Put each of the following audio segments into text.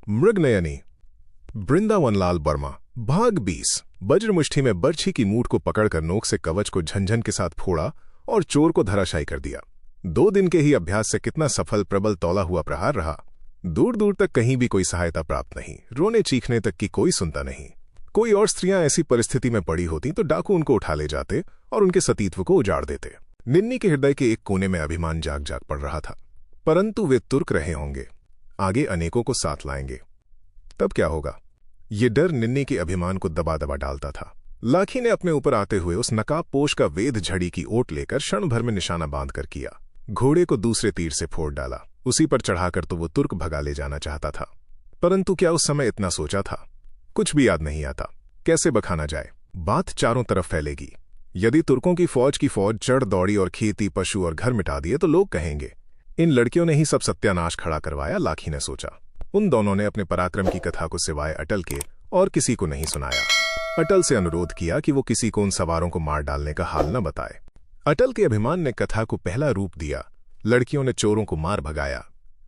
मृगनयनी। बृंदावनलाल वर्मा। भाग 20। वज्रमुष्टि में बर्छी की मूठ को पकड़कर नोक से कवच को झंझन के साथ फोड़ा और चोर को धराशायी कर दिया। 2 दिन के ही अभ्यास से कितना सफल प्रबल तौला हुआ प्रहार रहा। दूर दूर तक कहीं भी कोई सहायता प्राप्त नहीं, रोने चीखने तक की कोई सुनता नहीं। कोई और स्त्रियां ऐसी परिस्थिति में पड़ी होती तो डाकू उनको उठा ले जाते और उनके सतीत्व को उजाड़ देते। निन्नी के हृदय के एक कोने में अभिमान जाग जाग पड़ रहा था, परंतु वे तुर्क रहे होंगे, आगे अनेकों को साथ लाएंगे, तब क्या होगा? ये डर निन्नी के अभिमान को दबा दबा डालता था। लाखी ने अपने ऊपर आते हुए उस नकाबपोश का वेद झड़ी की ओट लेकर क्षण भर में निशाना बांधकर किया। घोड़े को दूसरे तीर से फोड़ डाला। उसी पर चढ़ाकर तो वो तुर्क भगा ले जाना चाहता था, परंतु क्या उस समय इतना सोचा था? कुछ भी याद नहीं आता। कैसे बखाना जाए? बात चारों तरफ फैलेगी। यदि तुर्कों की फौज चढ़ दौड़ी और खेती पशु और घर मिटा दिए तो लोग कहेंगे इन लड़कियों ने ही सब सत्यानाश खड़ा करवाया। लाखी ने सोचा। उन दोनों ने अपने पराक्रम की कथा को सिवाय अटल के और किसी को नहीं सुनाया। अटल से अनुरोध किया कि वो किसी को उन सवारों को मार डालने का हाल न बताए। अटल के अभिमान ने कथा को पहला रूप दिया। लड़कियों ने चोरों को मार भगाया।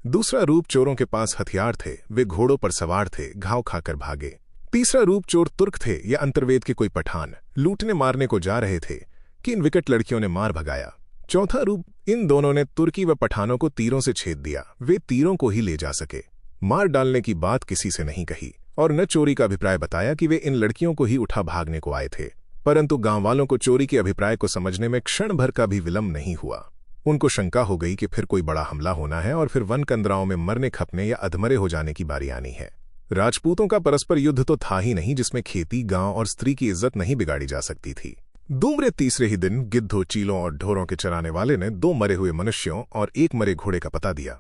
दूसरा रूप, चोरों के पास हथियार थे, वे घोड़ों पर सवार थे, घाव खाकर भागे। तीसरा रूप, चोर तुर्क थे या अंतर्वेद के कोई पठान लूटने मारने को जा रहे थे कि इन विकट लड़कियों ने मार भगाया। चौथा रूप, इन दोनों ने तुर्की व पठानों को तीरों से छेद दिया, वे तीरों को ही ले जा सके। मार डालने की बात किसी से नहीं कही और न चोरी का अभिप्राय बताया कि वे इन लड़कियों को ही उठा भागने को आए थे। परंतु गांव वालों को चोरी के अभिप्राय को समझने में क्षण भर का भी विलंब नहीं हुआ। उनको शंका हो गई कि फिर कोई बड़ा हमला होना है और फिर वन कंदराओं में मरने खपने या अधमरे हो जाने की बारी आनी है। राजपूतों का परस्पर युद्ध तो था ही नहीं, जिसमें खेती, गांव और स्त्री की इज्जत नहीं बिगाड़ी जा सकती थी। दूसरे तीसरे ही दिन गिद्धों, चीलों और ढोरों के चराने वाले ने 2 मरे हुए मनुष्यों और 1 मरे घोड़े का पता दिया।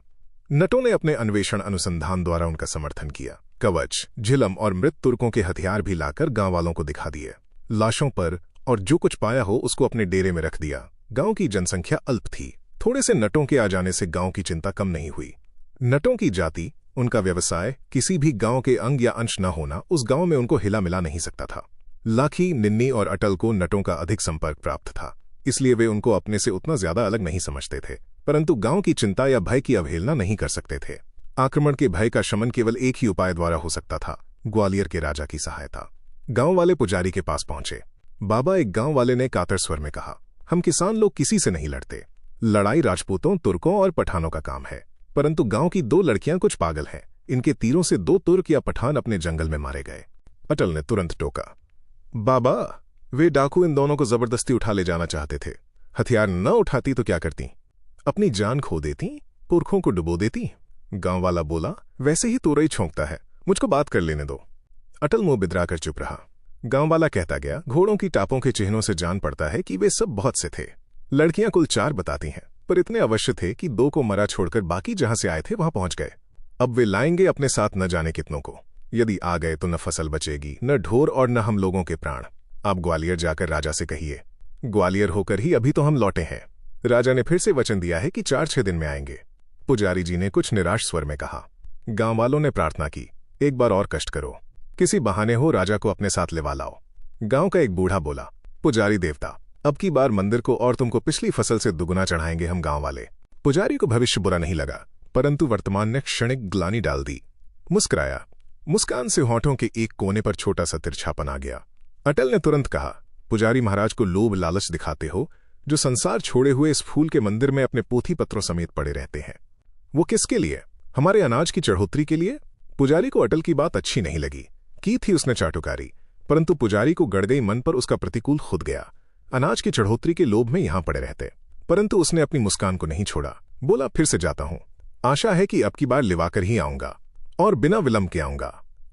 नटों ने अपने अन्वेषण अनुसंधान द्वारा उनका समर्थन किया। कवच, झिलम और मृत तुर्कों के हथियार भी लाकर गांव वालों को दिखा दिए। लाशों पर और जो कुछ पाया हो उसको अपने डेरे में रख दिया। गांव की जनसंख्या अल्प थी। थोड़े से नटों के आ जाने से गांव की चिंता कम नहीं हुई। नटों की जाति, उनका व्यवसाय, किसी भी गांव के अंग या अंश न होना उस गांव में उनको हिला मिला नहीं सकता था। लाखी, निन्नी और अटल को नटों का अधिक संपर्क प्राप्त था, इसलिए वे उनको अपने से उतना ज्यादा अलग नहीं समझते थे, परंतु गांव की चिंता या भय की अवहेलना नहीं कर सकते थे। आक्रमण के भय का शमन केवल एक ही उपाय द्वारा हो सकता था, ग्वालियर के राजा की सहायता। गांव वाले पुजारी के पास पहुंचे। बाबा, एक गांव वाले ने कातर स्वर में कहा, हम किसान लोग किसी से नहीं लड़ते। लड़ाई राजपूतों, तुर्कों और पठानों का काम है, परंतु गांव की 2 लड़कियां कुछ पागल हैं। इनके तीरों से 2 तुर्क या पठान अपने जंगल में मारे गए। अटल ने तुरंत टोका, बाबा, वे डाकू इन दोनों को जबरदस्ती उठा ले जाना चाहते थे। हथियार न उठाती तो क्या करती? अपनी जान खो देती, पुरखों को डुबो देती। गांव वाला बोला, वैसे ही तोरई छोंकता है, मुझको बात कर लेने दो। अटल मुंह बिदराकर चुप रहा। गांव वाला कहता गया, घोड़ों की टापों के चिन्हों से जान पड़ता है कि वे सब बहुत से थे। लड़कियां कुल 4 बताती हैं, पर इतने अवश्य थे कि 2 को मरा छोड़कर बाकी जहां से आए थे वहां पहुंच गए। अब वे लाएंगे अपने साथ न जाने कितनों को। यदि आ गए तो न फसल बचेगी, न ढोर और न हम लोगों के प्राण। आप ग्वालियर जाकर राजा से कहिए। ग्वालियर होकर ही अभी तो हम लौटे हैं। राजा ने फिर से वचन दिया है कि 4-6 दिन में आएंगे। पुजारी जी ने कुछ निराश स्वर में कहा। गांव वालों ने प्रार्थना की, एक बार और कष्ट करो, किसी बहाने हो राजा को अपने साथ लेवा लाओ। गांव का एक बूढ़ा बोला, पुजारी देवता, अब की बार मंदिर को और तुमको पिछली फसल से दुगुना चढ़ाएंगे हम गांव वाले। पुजारी को भविष्य बुरा नहीं लगा, परंतु वर्तमान ने क्षणिक ग्लानि डाल दी। मुस्कुराया। मुस्कान से होठों के एक कोने पर छोटा सा तिरछापन आ गया। अटल ने तुरंत कहा, पुजारी महाराज को लोभ लालच दिखाते हो, जो संसार छोड़े हुए इस फूल के मंदिर में अपने पोथी पत्रों समेत पड़े रहते हैं। वो किसके लिए? हमारे अनाज की चढ़ोतरी के लिए? पुजारी को अटल की बात अच्छी नहीं लगी। की थी उसने चाटुकारी, परंतु पुजारी को गड़ गई मन पर उसका प्रतिकूल खुद गया। अनाज की चढ़ोतरी के लोभ में यहां पड़े रहते, परंतु उसने अपनी मुस्कान को नहीं छोड़ा। बोला, फिर से जाता हूं, आशा है कि अब की बार लिवाकर ही आऊंगा और बिना विलंब के आऊंगा।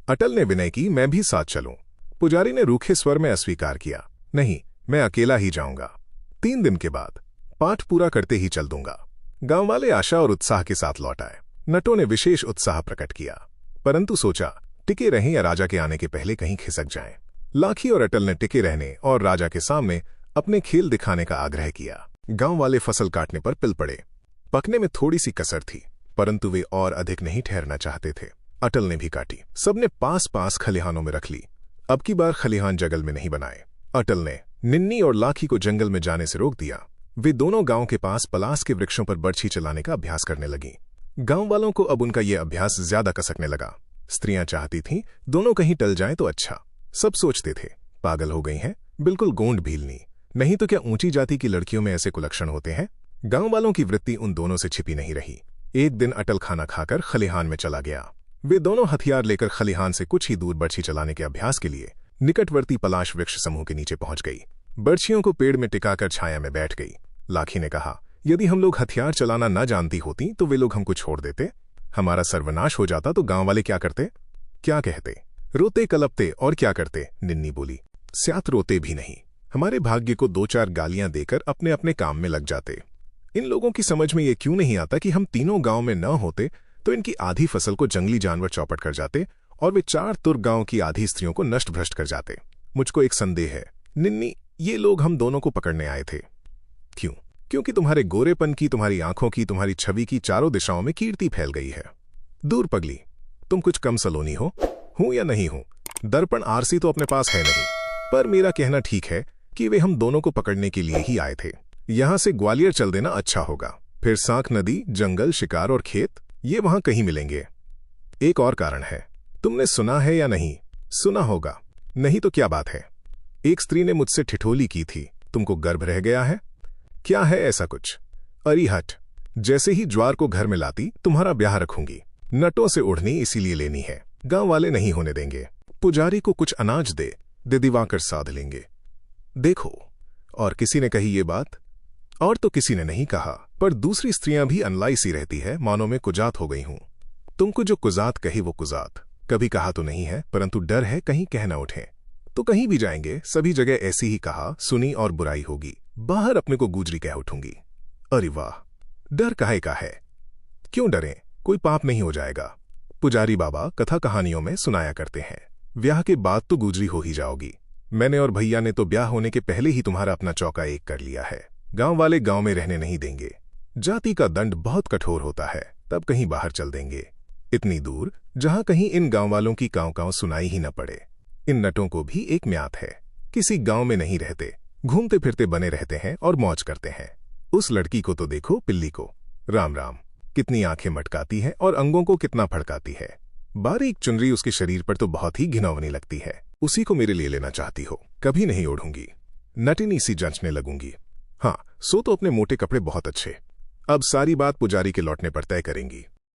अटल ने विनय की, मैं भी साथ चलूं। पुजारी ने रूखे स्वर में अस्वीकार किया, नहीं, मैं अकेला ही जाऊंगा। 3 दिन के बाद पाठ पूरा करते ही चल दूंगा। गांव वाले आशा और उत्साह के साथ लौट आए। नटों ने विशेष उत्साह प्रकट किया, परंतु सोचा टिके रहें या राजा के आने के पहले कहीं खिसक जाएं। लाखी और अटल ने टिके रहने और राजा के सामने अपने खेल दिखाने का आग्रह किया। गांव वाले फसल काटने पर पिल पड़े। पकने में थोड़ी सी कसर थी, परंतु वे और अधिक नहीं ठहरना चाहते थे। अटल ने भी काटी। सबने पास पास खलिहानों में रख ली। अब की बार खलिहान जंगल में नहीं बनाए। अटल ने निन्नी और लाखी को जंगल में जाने से रोक दिया। वे दोनों गांव के पास पलास के वृक्षों पर बर्छी चलाने का अभ्यास करने लगी। गांव वालों को अब उनका यह अभ्यास ज्यादा कसकने लगा। स्त्रियां चाहती थीं दोनों कहीं टल जाएं तो अच्छा। सब सोचते थे पागल हो गई हैं, बिल्कुल गोंड भीलनी, नहीं तो क्या ऊंची जाति की लड़कियों में ऐसे कुलक्षण होते हैं। गांव वालों की वृत्ति उन दोनों से छिपी नहीं रही। एक दिन अटल खाना खाकर खलिहान में चला गया। वे दोनों हथियार लेकर खलिहान से कुछ ही दूर बर्छी चलाने के अभ्यास के लिए निकटवर्ती पलाश वृक्ष समूह के नीचे पहुंच गई। बर्छियों को पेड़ में टिकाकर छाया में बैठ गई। लाखी ने कहा, यदि हम लोग हथियार चलाना न जानती होती तो वे लोग हमको छोड़ देते, हमारा सर्वनाश हो जाता तो गांव वाले क्या करते, क्या कहते, रोते कलपते और क्या करते। निन्नी बोली, स्यात रोते भी नहीं, हमारे भाग्य को 2-4 गालियां देकर अपने अपने काम में लग जाते। इन लोगों की समझ में ये क्यों नहीं आता कि हम तीनों गांव में न होते तो इनकी आधी फसल को जंगली जानवर चौपट कर जाते और वे 4 तुर गांव की आधी स्त्रियों को नष्ट भ्रष्ट कर जाते। मुझको एक संदेह है निन्नी, ये लोग हम दोनों को पकड़ने आए थे। क्यों? क्योंकि तुम्हारे गोरेपन की, तुम्हारी आंखों की, तुम्हारी छवि की चारों दिशाओं में कीर्ति फैल गई है। दूर पगली, तुम कुछ कम सलोनी हो, हूं या नहीं हूं, दर्पण आरसी तो अपने पास है नहीं, पर मेरा कहना ठीक है कि वे हम दोनों को पकड़ने के लिए ही आए थे। यहां से ग्वालियर चल देना अच्छा होगा, फिर सांक नदी, जंगल, शिकार और खेत ये वहां कहीं मिलेंगे। एक और कारण है, तुमने सुना है या नहीं? सुना होगा, नहीं तो क्या बात है? एक स्त्री ने मुझसे ठिठोली की थी, तुमको गर्भ रह गया है? क्या है ऐसा कुछ? अरी हट, जैसे ही ज्वार को घर में लाती तुम्हारा ब्याह रखूंगी। नटों से ओढ़नी इसीलिए लेनी है, गांव वाले नहीं होने देंगे। पुजारी को कुछ अनाज दे, दिवाकर साध लेंगे। देखो, और किसी ने कही ये बात? और तो किसी ने नहीं कहा, पर दूसरी स्त्रियां भी अनलाई सी रहती है, मानो मैं कुजात हो गई हूं। तुमको जो कुजात कही वो कुजात, कभी कहा तो नहीं है, परंतु डर है कहीं कह न उठे। तो कहीं भी जाएंगे सभी जगह ऐसी ही कहा सुनी और बुराई होगी, बाहर अपने को गुजरी कह उठूंगी। अरे वाह, डर काहे का है? क्यों डरें, कोई पाप नहीं हो जाएगा। पुजारी बाबा कथा कहानियों में सुनाया करते हैं, ब्याह के बाद तो गुजरी हो ही जाओगी। मैंने और भैया ने तो ब्याह होने के पहले ही तुम्हारा अपना चौका एक कर लिया है। गांव वाले गांव में रहने नहीं देंगे, जाति का दंड बहुत कठोर होता है, तब कहीं बाहर चल देंगे, इतनी दूर जहां कहीं इन गांव वालों की कांव-कांव सुनाई ही न पड़े। इन नटों को भी एक म्यात है, किसी गांव में नहीं रहते, घूमते फिरते बने रहते हैं और मौज करते हैं। उस लड़की को तो देखो, पिल्ली को, राम राम, कितनी आंखें मटकाती है और अंगों को कितना फड़काती है। बारीक चुनरी उसके शरीर पर तो बहुत ही घिनौनी लगती है। उसी को मेरे लिए लेना चाहती हो? कभी नहीं ओढ़ूंगी, नटिनी सी जंचने लगूंगी। हाँ, सो तो अपने मोटे कपड़े बहुत अच्छे। अब सारी बात पुजारी के लौटने पर तय करेंगी।